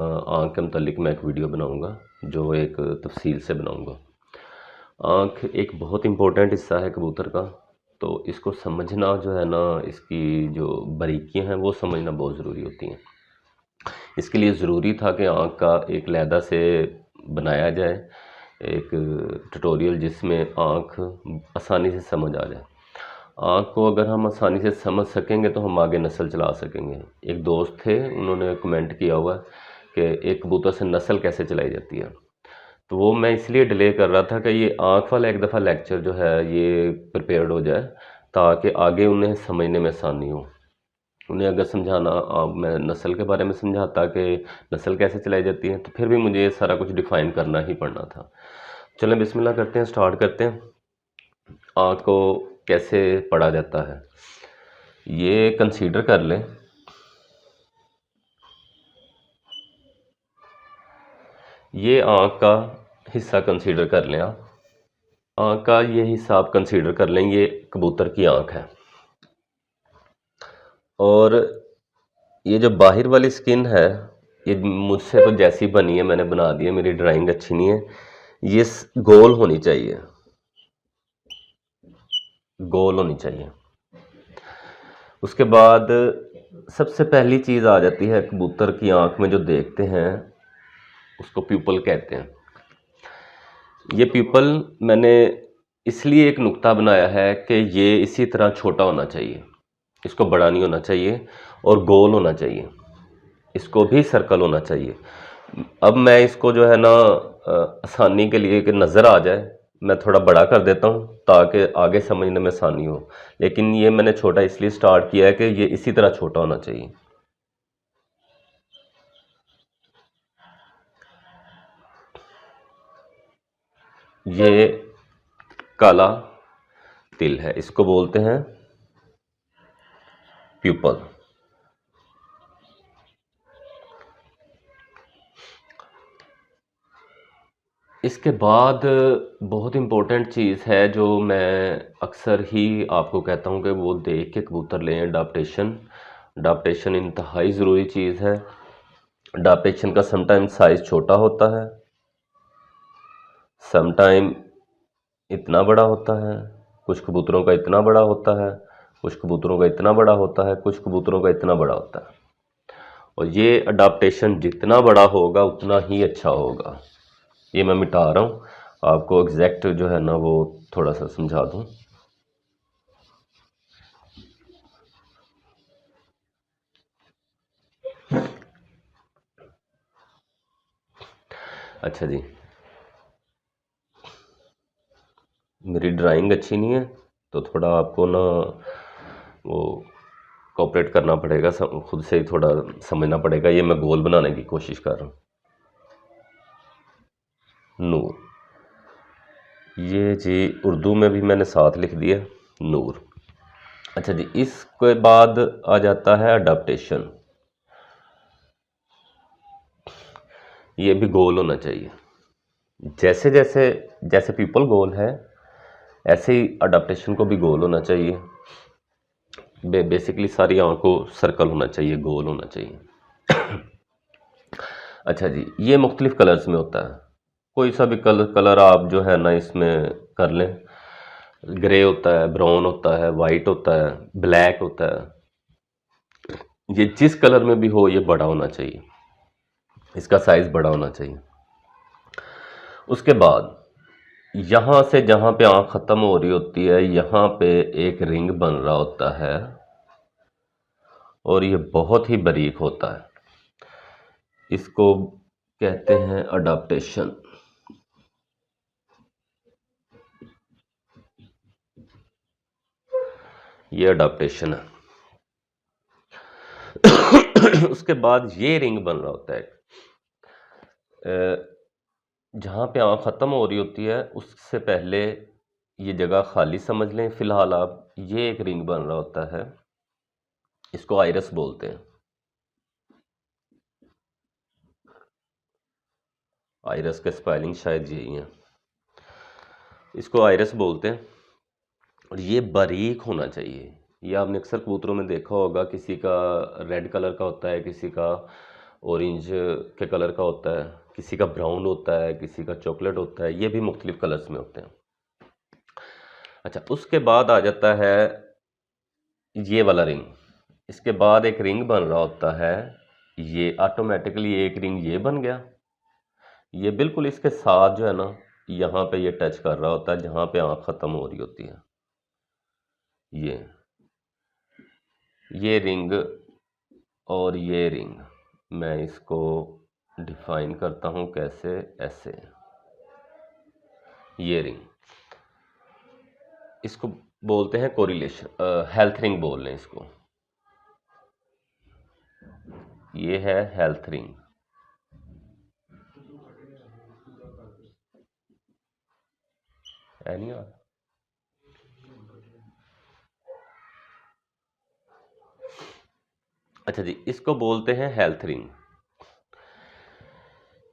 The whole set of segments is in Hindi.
आँख के मुतालिक मैं एक वीडियो बनाऊंगा, जो एक तफसील से बनाऊंगा। आँख एक बहुत इम्पोर्टेंट हिस्सा है कबूतर का, तो इसको समझना जो है ना, इसकी जो बारीकियां हैं वो समझना बहुत ज़रूरी होती हैं। इसके लिए ज़रूरी था कि आँख का एक लहदा से बनाया जाए एक ट्यूटोरियल, जिसमें आँख आसानी से समझ आ जाए। आँख को अगर हम आसानी से समझ सकेंगे तो हम आगे नस्ल चला सकेंगे। एक दोस्त थे, उन्होंने कमेंट किया हुआ कि एक कबूतर से नस्ल कैसे चलाई जाती है, तो वो मैं इसलिए डिले कर रहा था कि ये आँख वाला एक दफ़ा लेक्चर जो है ये प्रिपेयर्ड हो जाए, ताकि आगे उन्हें समझने में आसानी हो। उन्हें अगर समझाना मैं नस्ल के बारे में समझाता कि नस्ल कैसे चलाई जाती है, तो फिर भी मुझे ये सारा कुछ डिफ़ाइन करना ही पड़ना था। चलें बिस्मिल्लाह करते हैं, स्टार्ट करते हैं। आँख को कैसे पढ़ा जाता है ये कंसीडर कर लें। ये आँख का हिस्सा कंसीडर कर लें आप। आँख का ये हिस्सा आप कंसीडर कर लें, ये कबूतर की आँख है। और ये जो बाहर वाली स्किन है, ये मुझसे तो जैसी बनी है मैंने बना दी है, मेरी ड्राइंग अच्छी नहीं है। ये गोल होनी चाहिए, गोल होनी चाहिए। उसके बाद सबसे पहली चीज़ आ जाती है कबूतर की आँख में जो देखते हैं, उसको प्यूपल कहते हैं। ये प्यूपल मैंने इसलिए एक नुक्ता बनाया है कि ये इसी तरह छोटा होना चाहिए, इसको बड़ा नहीं होना चाहिए, और गोल होना चाहिए, इसको भी सर्कल होना चाहिए। अब मैं इसको जो है ना आसानी के लिए कि नज़र आ जाए, मैं थोड़ा बड़ा कर देता हूँ ताकि आगे समझने में आसानी हो। लेकिन ये मैंने छोटा इसलिए स्टार्ट किया है कि ये इसी तरह छोटा होना चाहिए। ये काला तिल है, इसको बोलते हैं प्यूपल। इसके बाद बहुत इम्पोर्टेंट चीज़ है जो मैं अक्सर ही आपको कहता हूँ कि वो देख के कबूतर लें, अडाप्टेशन। अडाप्टेशन इंतहाई ज़रूरी चीज़ है। अडाप्टेशन का समटाइम साइज़ छोटा होता है, समटाइम इतना बड़ा होता है, कुछ कबूतरों का इतना बड़ा होता है, कुछ कबूतरों का इतना बड़ा होता है, कुछ कबूतरों का इतना बड़ा होता है। और ये अडाप्टेशन जितना बड़ा होगा उतना ही अच्छा होगा। ये मैं मिटा रहा हूँ, आपको एग्जैक्ट जो है ना वो थोड़ा सा समझा दूँ। अच्छा जी, मेरी ड्राइंग अच्छी नहीं है तो थोड़ा आपको ना वो कोऑपरेट करना पड़ेगा, खुद से ही थोड़ा समझना पड़ेगा। ये मैं गोल बनाने की कोशिश कर रहा हूँ। नूर, ये जी उर्दू में भी मैंने साथ लिख दिया नूर। अच्छा जी, इसके बाद आ जाता है अडाप्टेशन। ये भी गोल होना चाहिए। जैसे जैसे जैसे पीपल गोल है, ऐसे ही अडाप्टेशन को भी गोल होना चाहिए। बेसिकली सारी आँखों को सर्कल होना चाहिए, गोल होना चाहिए। अच्छा जी, ये मुख्तलिफ कलर्स में होता है। कोई सा भी कलर आप जो है ना इसमें कर लें। ग्रे होता है, ब्राउन होता है, वाइट होता है, ब्लैक होता है। ये जिस कलर में भी हो, ये बड़ा होना चाहिए, इसका साइज़ बड़ा होना चाहिए। उसके बाद यहाँ से जहाँ पे आँख ख़त्म हो रही होती है, यहाँ पे एक रिंग बन रहा होता है, और ये बहुत ही बारीक होता है। इसको कहते हैं अडाप्टेशन। ये अडाप्टेशन है। उसके बाद ये रिंग बन रहा होता है। जहाँ पे आँख ख़त्म हो रही होती है उससे पहले ये जगह खाली समझ लें फ़िलहाल आप। ये एक रिंग बन रहा होता है, इसको आइरस बोलते हैं। आइरस का स्पेलिंग शायद यही है, इसको आइरस बोलते हैं। और ये बारीक होना चाहिए। ये आपने अक्सर कबूतरों में देखा होगा, किसी का रेड कलर का होता है, किसी का ऑरेंज के कलर का होता है, किसी का ब्राउन होता है, किसी का चॉकलेट होता है, ये भी मुख्तलिफ कलर्स में होते हैं। अच्छा, उसके बाद आ जाता है ये वाला रिंग। इसके बाद एक रिंग बन रहा होता है, ये ऑटोमेटिकली एक रिंग ये बन गया। ये बिल्कुल इसके साथ जो है ना, यहाँ पे ये टच कर रहा होता है जहाँ पे आँख ख़त्म हो रही होती है। ये रिंग और ये रिंग, मैं इसको डिफाइन करता हूँ कैसे, ऐसे। ये रिंग, इसको बोलते हैं कोरिलेशन, हेल्थ रिंग बोल रहे हैं इसको। ये है हेल्थ रिंग। एनी और अच्छा जी, इसको बोलते हैं हेल्थ रिंग।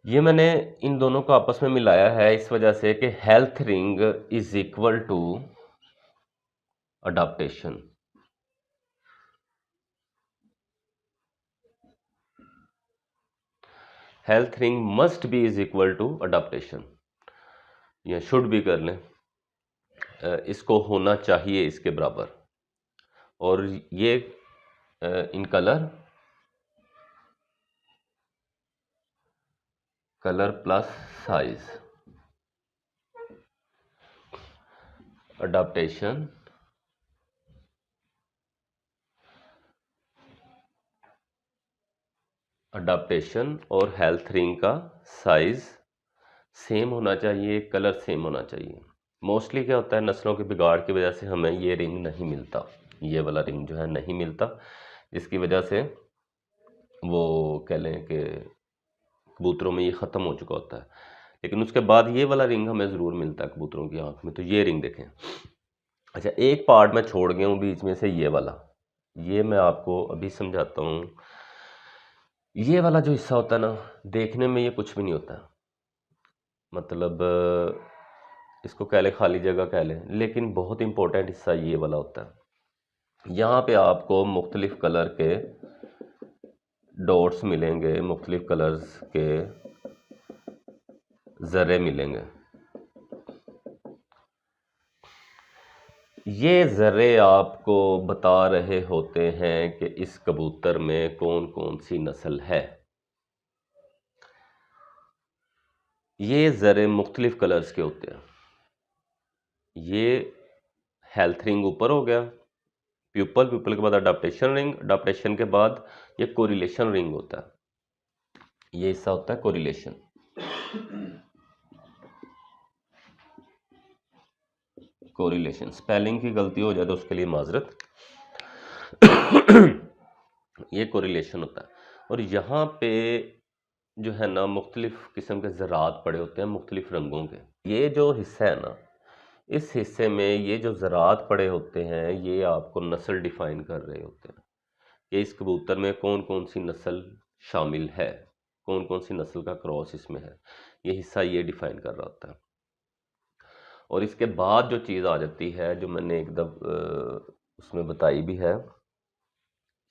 ये मैंने इन दोनों को आपस में मिलाया है इस वजह से कि health ring is equal to adaptation. Health ring must be is equal to adaptation, या शुड भी कर लें, इसको होना चाहिए इसके बराबर। और ये in colour plus size, adaptation और हेल्थ रिंग का साइज सेम होना चाहिए, कलर सेम होना चाहिए। मोस्टली क्या होता है, नस्लों के बिगाड़ की वजह से हमें ये रिंग नहीं मिलता, ये वाला रिंग जो है नहीं मिलता, जिसकी वजह से वो कह लें कि कबूतरों में ये ख़त्म हो चुका होता है। लेकिन उसके बाद ये वाला रिंग हमें ज़रूर मिलता है कबूतरों की आँख में। तो ये रिंग देखें। अच्छा, एक पार्ट मैं छोड़ गया हूँ बीच में से, ये वाला, ये मैं आपको अभी समझाता हूँ। ये वाला जो हिस्सा होता है ना, देखने में ये कुछ भी नहीं होता, मतलब इसको कह लें खाली जगह कह लें, लेकिन बहुत इंपॉर्टेंट हिस्सा ये वाला होता है। यहाँ पे आपको मुख्तलिफ कलर के डॉट्स मिलेंगे, मुख्तलिफ कलर्स के ज़रे मिलेंगे। ये ज़रे आपको बता रहे होते हैं कि इस कबूतर में कौन कौन सी नस्ल है। ये ज़रे मुख्तलिफ कलर्स के होते हैं। ये हेल्थ रिंग ऊपर हो गया, प्यूपल के बाद अडाप्टेशन रिंग, अडाप्टेशन के बाद ये कोरिलेशन रिंग होता है। ये हिस्सा होता है कोरिलेशन। कोरिलेशन, स्पेलिंग की गलती हो जाए तो उसके लिए माजरत। ये कोरिलेशन होता है। और यहाँ पे जो है ना, मुख्तलिफ किस्म के ज़रात पड़े होते हैं मुख्तलिफ रंगों के। ये जो हिस्सा है ना, इस हिस्से में ये जो ज़रात पड़े होते हैं, ये आपको नस्ल डिफ़ाइन कर रहे होते हैं कि इस कबूतर में कौन कौन सी नस्ल शामिल है, कौन कौन सी नस्ल का क्रॉस इसमें है। ये हिस्सा ये डिफ़ाइन कर रहा होता है। और इसके बाद जो चीज़ आ जाती है, जो मैंने एकदम उसमें बताई भी है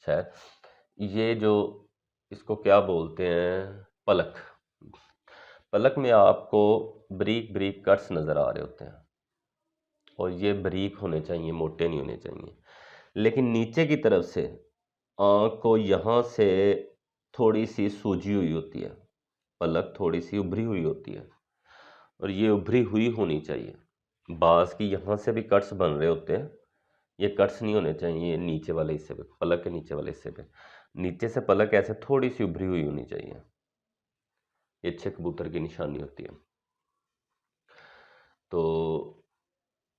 शायद, ये जो इसको क्या बोलते हैं, पलक। पलक में आपको ब्रीक ब्रीक कट्स नज़र आ रहे होते हैं, और ये ब्रीक होने चाहिए, मोटे नहीं होने चाहिए। लेकिन नीचे की तरफ से आँख को यहाँ से थोड़ी सी सूजी हुई होती है, पलक थोड़ी सी उभरी हुई होती है, और ये उभरी हुई होनी चाहिए। बाज़ की यहाँ से भी कट्स बन रहे होते हैं, ये कट्स नहीं होने चाहिए नीचे वाले हिस्से पे, पलक के नीचे वाले हिस्से पे। नीचे से पलक ऐसे थोड़ी सी उभरी हुई होनी चाहिए, ये अच्छे कबूतर की निशानी होती है। तो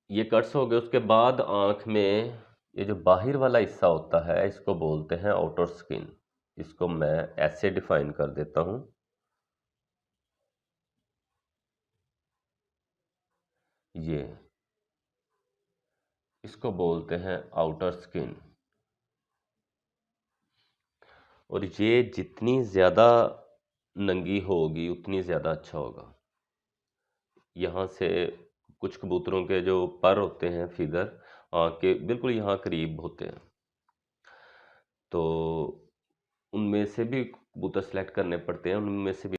ये कट्स हो गए। उसके बाद आँख में ये जो बाहर वाला हिस्सा होता है, इसको बोलते हैं आउटर स्किन। इसको मैं ऐसे डिफाइन कर देता हूँ, ये इसको बोलते हैं आउटर स्किन। और ये जितनी ज़्यादा नंगी होगी उतनी ज़्यादा अच्छा होगा। यहाँ से कुछ कबूतरों के जो पर होते हैं, फिदर आँख के बिल्कुल यहाँ करीब होते हैं, तो उनमें से भी कबूतर सेलेक्ट करने पड़ते हैं, उनमें से भी